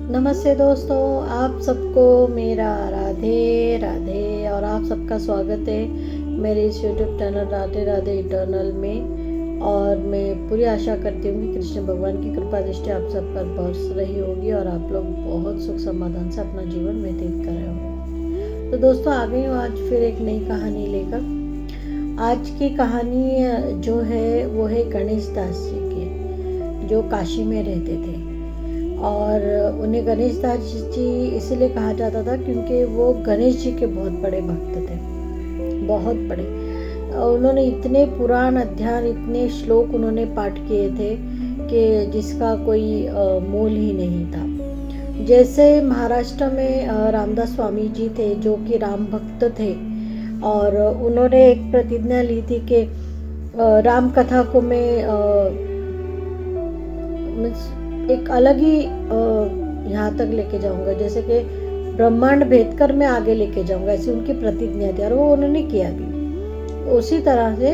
नमस्ते दोस्तों, आप सबको मेरा राधे राधे और आप सबका स्वागत है मेरे इस YouTube channel Radhe Radhe eternal में। और मैं पूरी आशा करती हूँ कि कृष्ण भगवान की कृपा दृष्टि आप सब पर बरस रही होगी और आप लोग बहुत सुख समाधान से अपना जीवन व्यतीत कर रहे होंगे। तो दोस्तों, आ गई हूँ आज फिर एक नई कहानी लेकर। आज की कहानी जो है वो है गणेश दास जी की, जो काशी में रहते थे। और उन्हें गणेश दास जी इसलिए कहा जाता था क्योंकि वो गणेश जी के बहुत बड़े भक्त थे, बहुत बड़े। उन्होंने इतने पुराण अध्याय, इतने श्लोक उन्होंने पाठ किए थे कि जिसका कोई मोल ही नहीं था। जैसे महाराष्ट्र में रामदास स्वामी जी थे जो कि राम भक्त थे, और उन्होंने एक प्रतिज्ञा ली थी कि राम कथा को मैं एक अलग ही यहाँ तक लेके जाऊंगा, जैसे कि ब्रह्मांड भेद कर मैं आगे लेके जाऊंगा, ऐसी उनकी प्रतिज्ञा थी और वो उन्होंने किया भी। उसी तरह से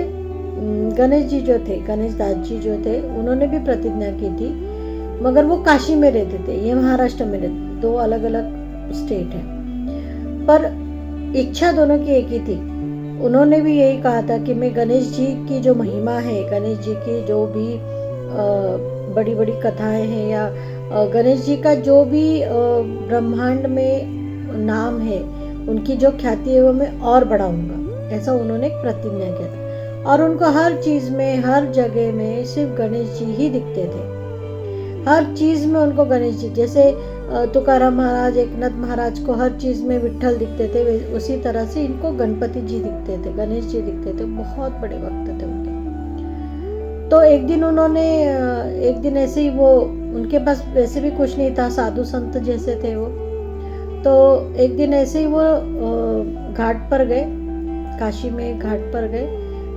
गणेश जी जो थे, गणेश दास जी जो थे, उन्होंने भी प्रतिज्ञा की थी, मगर वो काशी में रहते थे, ये महाराष्ट्र में रहते थे, दो अलग अलग स्टेट है, पर इच्छा दोनों की एक ही थी। उन्होंने भी यही कहा था कि मैं गणेश जी की जो महिमा है, गणेश जी की जो भी बड़ी बड़ी कथाएं हैं, या गणेश जी का जो भी ब्रह्मांड में नाम है, उनकी जो ख्याति है वो मैं और बढ़ाऊंगा, ऐसा उन्होंने एक प्रतिज्ञा किया था। और उनको हर चीज में, हर जगह में सिर्फ गणेश जी ही दिखते थे, हर चीज में उनको गणेश जी। जैसे तुकाराम महाराज, एकनाथ महाराज को हर चीज में विट्ठल दिखते थे, उसी तरह से इनको गणपति जी दिखते थे, गणेश जी दिखते थे। बहुत बड़े भक्त थे उनके। तो एक दिन ऐसे ही वो, उनके पास वैसे भी कुछ नहीं था, साधु संत जैसे थे वो। तो एक दिन ऐसे ही वो घाट पर गए, काशी में घाट पर गए,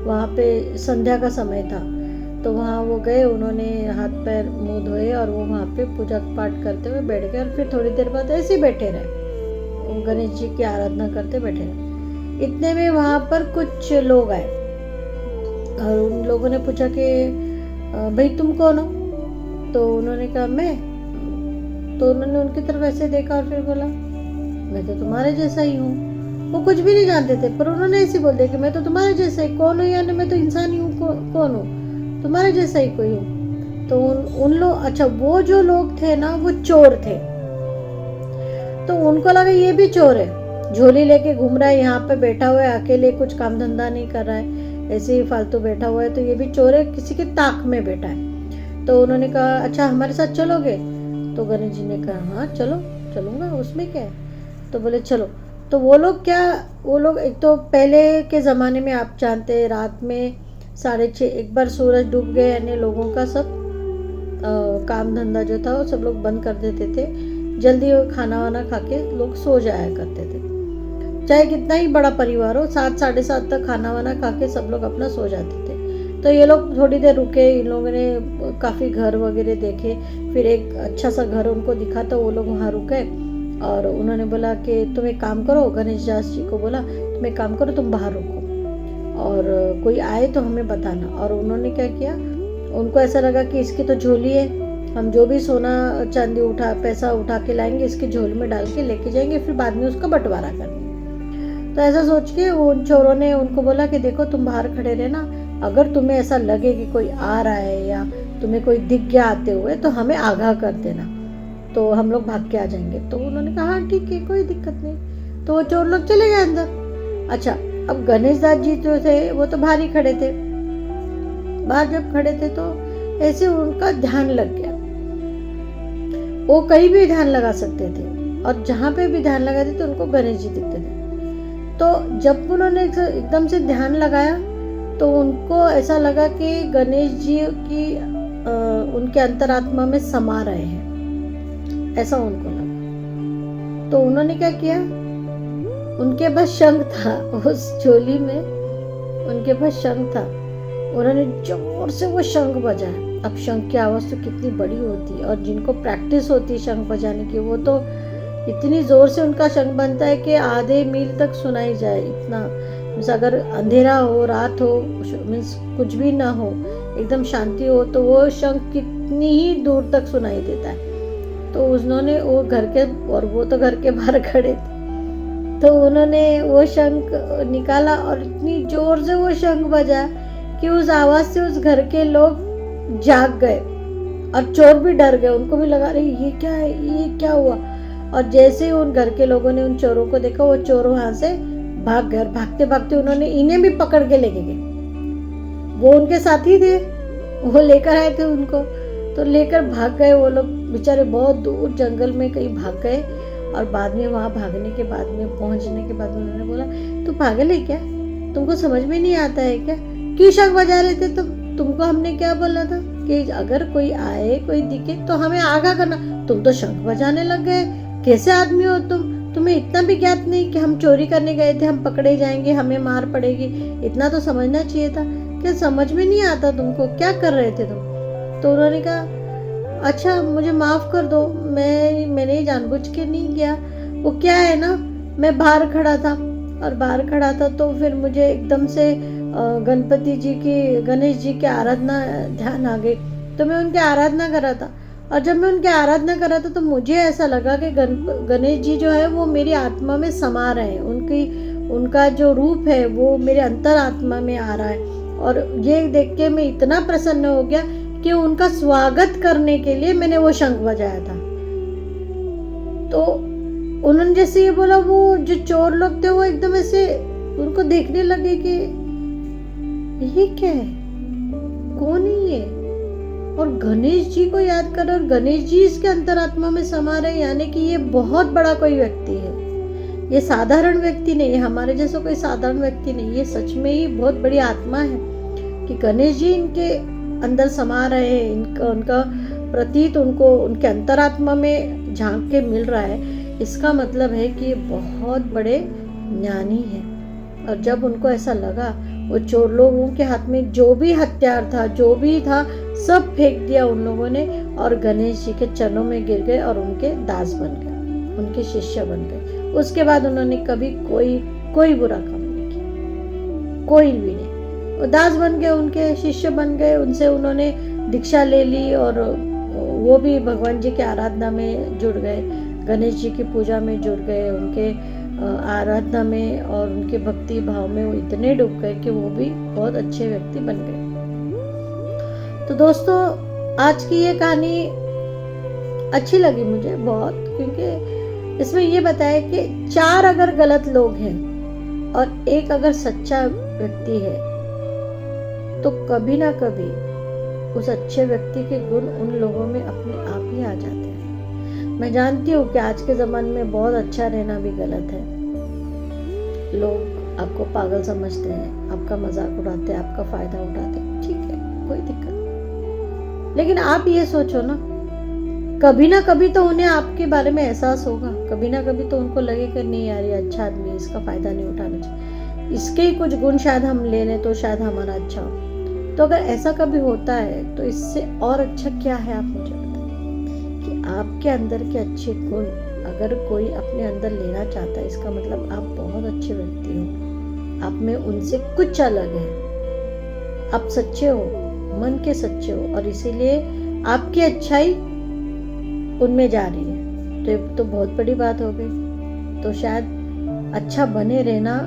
वहाँ पे संध्या का समय था। तो वहाँ वो गए, उन्होंने हाथ पैर मुंह धोए और वो वहाँ पे पूजा पाठ करते हुए बैठ गए। और फिर थोड़ी देर बाद ऐसे ही बैठे रहे, गणेश जी की आराधना करते बैठे रहे। इतने में वहाँ पर कुछ लोग आए और उन लोगों ने पूछा कि भाई तुम कौन हो? तो उन्होंने कहा मैं। तो उन्होंने उनकी तरफ ऐसे देखा और फिर बोला मैं तो तुम्हारे जैसा ही हूँ। वो कुछ भी नहीं जानते थे, पर उन्होंने ऐसे बोल दिया कि मैं तो तुम्हारे जैसा ही। कौन हूँ यानी मैं तो इंसान ही हूँ, कौन हूँ? तुम्हारे जैसा ही कोई हूँ। तो उन लोग, अच्छा वो जो लोग थे ना, वो चोर थे। तो उनको लगा ये भी चोर है, झोली लेके घूम रहा है, यहाँ पे बैठा हुआ है अकेले, कुछ काम धंधा नहीं कर रहा है, ऐसे ही फालतू बैठा हुआ है, तो ये भी चोर है, किसी के ताक में बैठा है। तो उन्होंने कहा अच्छा हमारे साथ चलोगे? तो गणेश जी ने कहा हाँ चलो, चलूंगा, उसमें क्या है। तो बोले चलो। तो वो लोग एक तो पहले के ज़माने में आप जानते हैं, रात में 6:30 एक बार सूरज डूब गए यानी लोगों का सब काम धंधा जो था वो सब लोग बंद कर देते थे, जल्दी खाना वाना खा के लोग सो जाया करते थे। चाहे कितना ही बड़ा परिवार हो, 7 साढ़े 7 तक खाना वाना खा के सब लोग अपना सो जाते थे। तो ये लोग थोड़ी देर रुके, इन लोगों ने काफ़ी घर वगैरह देखे, फिर एक अच्छा सा घर उनको दिखा तो वो लोग वहाँ रुके। और उन्होंने बोला कि तुम एक काम करो, गणेश दास जी को बोला तुम एक काम करो, तुम बाहर रुको और कोई आए तो हमें बताना। और उन्होंने क्या किया, उनको ऐसा लगा कि इसकी तो झोली है, हम जो भी सोना चांदी पैसा उठा के लाएंगे इसकी झोली में डाल के लेके जाएंगे, फिर बाद में उसका बंटवारा करेंगे। तो ऐसा सोच के उन चोरों ने उनको बोला कि देखो तुम बाहर खड़े रहना, अगर तुम्हें ऐसा लगे कि कोई आ रहा है या तुम्हें कोई दिख गया आते हुए तो हमें आगाह कर देना, तो हम लोग भाग के आ जाएंगे। तो उन्होंने कहा हाँ ठीक है, कोई दिक्कत नहीं। तो वो चोर लोग चले गए अंदर। अच्छा, अब गणेश दास जी जो थे वो तो बाहर ही खड़े थे। बाहर जब खड़े थे तो ऐसे उनका ध्यान लग गया, वो कहीं भी ध्यान लगा सकते थे और जहाँ पे भी ध्यान लगाते थे उनको गणेश जी दिखते थे। तो जब उन्होंने एकदम से ध्यान लगाया तो उनको ऐसा लगा कि गणेश जी की उनके अंतरात्मा में समा रहे हैं, ऐसा उनको लगा। तो उन्होंने क्या किया, उनके पास शंख था, उस झोली में उनके पास शंख था, उन्होंने जोर से वो शंख बजाया। अब शंख की आवाज़ तो कितनी बड़ी होती है, और जिनको प्रैक्टिस होती है शंख बजाने की, वो तो इतनी ज़ोर से उनका शंख बनता है कि आधे मील तक सुनाई जाए इतना। मीन्स अगर अंधेरा हो, रात हो, मीन्स कुछ भी ना हो, एकदम शांति हो, तो वो शंख कितनी ही दूर तक सुनाई देता है। तो उन्होंने वो घर के, और वो तो घर के बाहर खड़े थे, तो उन्होंने वो शंख निकाला और इतनी जोर से वो शंख बजा कि उस आवाज से उस घर के लोग जाग गए और चोर भी डर गए। उनको भी लगा रही ये क्या है, ये क्या हुआ। और जैसे ही उन घर के लोगों ने उन चोरों को देखा, वो चोर वहां से भाग गए। भागते भागते उन्होंने इन्हें भी पकड़ के लेके गए। वो उनके साथी थे, वो लेकर आए थे उनको, तो लेकर भाग गए। वो लोग बेचारे बहुत दूर जंगल में कहीं भाग गए। और बाद में वहाँ भागने के बाद में, पहुंचने के बाद उन्होंने बोला तू पागल है क्या, तुमको समझ में नहीं आता है क्या, क्यों शंख बजा रहे थे? तो तुमको हमने क्या बोला था कि अगर कोई आए, कोई दिखे तो हमें आगाह करना, तुम तो शंख बजाने लग गए, कैसे आदमी हो तुम? तुम्हें इतना भी ज्ञात नहीं कि हम चोरी करने गए थे, हम पकड़े जाएंगे, हमें मार पड़ेगी, इतना तो समझना चाहिए था। क्या समझ में नहीं आता तुमको, क्या कर रहे थे तुम? तो उन्होंने कहा अच्छा मुझे माफ कर दो, मैंने जानबूझ के नहीं किया। वो क्या है ना, मैं बाहर खड़ा था, और बाहर खड़ा था तो फिर मुझे एकदम से गणपति जी की, गणेश जी की आराधना ध्यान आ गई, तो मैं उनकी आराधना कर रहा था। और जब मैं उनकी आराधना कर रहा था तो मुझे ऐसा लगा कि गणेश जी जो है वो मेरी आत्मा में समा रहे हैं, उनका जो रूप है वो मेरे अंतर आत्मा में आ रहा है। और ये देख के मैं इतना प्रसन्न हो गया कि उनका स्वागत करने के लिए मैंने वो शंख बजाया था। तो उन्होंने जैसे ये बोला, वो जो चोर लोग थे वो एकदम ऐसे उनको देखने लगे कि ये क्या है, कौन है ये? और गणेश जी को याद कर, और गणेश जी इसके अंतरात्मा में समा रहे, यानी कि ये बहुत बड़ा कोई व्यक्ति है, ये साधारण व्यक्ति नहीं है, हमारे जैसा कोई साधारण व्यक्ति नहीं, ये सच में ही बहुत बड़ी आत्मा है कि गणेश जी इनके अंदर समा रहे हैं, उनका प्रतीत उनको उनके अंतरात्मा में झांक के मिल रहा है। इसका मतलब है कि ये बहुत बड़े ज्ञानी है। और जब उनको ऐसा लगा, वो चोर लोगों के हाथ में जो भी हथियार था, जो भी था, सब फेंक दिया उन लोगों ने, और गणेश जी के चरणों में गिर गए और उनके दास बन गए, उनके शिष्य बन गए। उसके बाद उन्होंने कभी कोई बुरा काम नहीं किया, कोई भी नहीं। वो दास बन गए, उनके शिष्य बन गए, उनसे उन्होंने दीक्षा ले ली, और वो भी भगवान जी की आराधना में जुड़ गए, गणेश जी की पूजा में जुड़ गए, उनके आराधना में और उनके भक्ति भाव में वो इतने डूब गए कि वो भी बहुत अच्छे व्यक्ति बन गए। तो दोस्तों, आज की ये कहानी अच्छी लगी मुझे बहुत, क्योंकि इसमें ये बताया कि 4 अगर गलत लोग हैं और एक अगर सच्चा व्यक्ति है, तो कभी ना कभी उस अच्छे व्यक्ति के गुण उन लोगों में अपने आप ही आ जाते हैं। मैं जानती हूँ कि आज के ज़माने में बहुत अच्छा रहना भी गलत है। लोग आपको पागल समझते हैं, आपका मजाक उड़ाते हैं, आपका फ़ायदा उठाते हैं, ठीक है, कोई दिक्कत नहीं। लेकिन आप ये सोचो ना, कभी ना कभी तो उन्हें आपके बारे में एहसास होगा, कभी ना कभी तो उनको लगेगा नहीं यार ये अच्छा आदमी है, इसका फ़ायदा नहीं उठाना चाहिए, इसके ही कुछ गुण शायद हम ले लें तो शायद हमारा अच्छा हो। तो अगर ऐसा कभी होता है तो इससे और अच्छा क्या है, आप मुझे बताइए कि आपके अंदर के अच्छे गुण अगर कोई अपने अंदर लेना चाहता है, इसका मतलब आप बहुत अच्छे व्यक्ति हो, आप में उनसे कुछ अलग है, आप सच्चे हो, मन के सच्चे हो, और इसीलिए आपकी अच्छाई उनमें जा रही है। तो ये तो बहुत बड़ी बात हो गई। तो शायद अच्छा बने रहना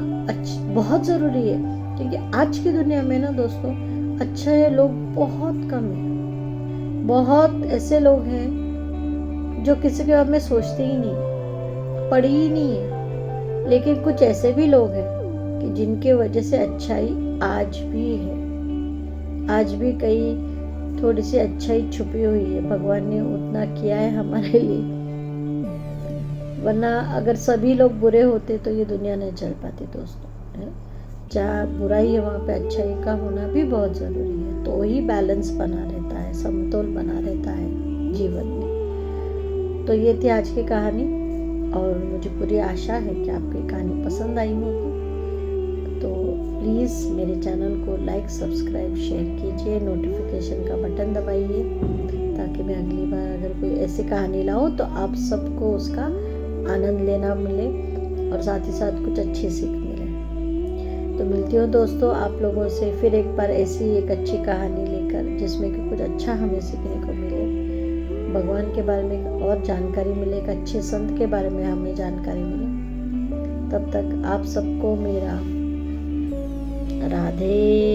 बहुत ज़रूरी है, क्योंकि आज की दुनिया में ना दोस्तों, अच्छे लोग बहुत कम हैं। बहुत ऐसे लोग हैं जो किसी के बारे में सोचते ही नहीं, पढ़ी ही नहीं है। लेकिन कुछ ऐसे भी लोग हैं कि जिनके वजह से अच्छाई आज भी है, आज भी कई थोड़ी सी अच्छाई छुपी हुई है। भगवान ने उतना किया है हमारे लिए, वरना अगर सभी लोग बुरे होते तो ये दुनिया नहीं चल पाती दोस्तों। जहाँ बुराई है वहाँ पे अच्छाई का होना भी बहुत ज़रूरी है, तो ही बैलेंस बना रहता है, समतोल बना रहता है जीवन में। तो ये थी आज की कहानी, और मुझे पूरी आशा है कि आपको ये कहानी पसंद आई होगी। तो प्लीज़ मेरे चैनल को लाइक, सब्सक्राइब, शेयर कीजिए, नोटिफिकेशन का बटन दबाइए, ताकि मैं अगली बार अगर कोई ऐसी कहानी लाऊं तो आप सबको उसका आनंद लेना मिले और साथ ही साथ कुछ अच्छी सीख मिले। तो मिलती हूँ दोस्तों आप लोगों से फिर एक बार ऐसी एक अच्छी कहानी लेकर, जिसमें कि कुछ अच्छा हमें सीखने को मिले। भगवान के बारे में और जानकारी मिले, एक अच्छे संत के बारे में हमें जानकारी मिले। तब तक आप सबको मेरा राधे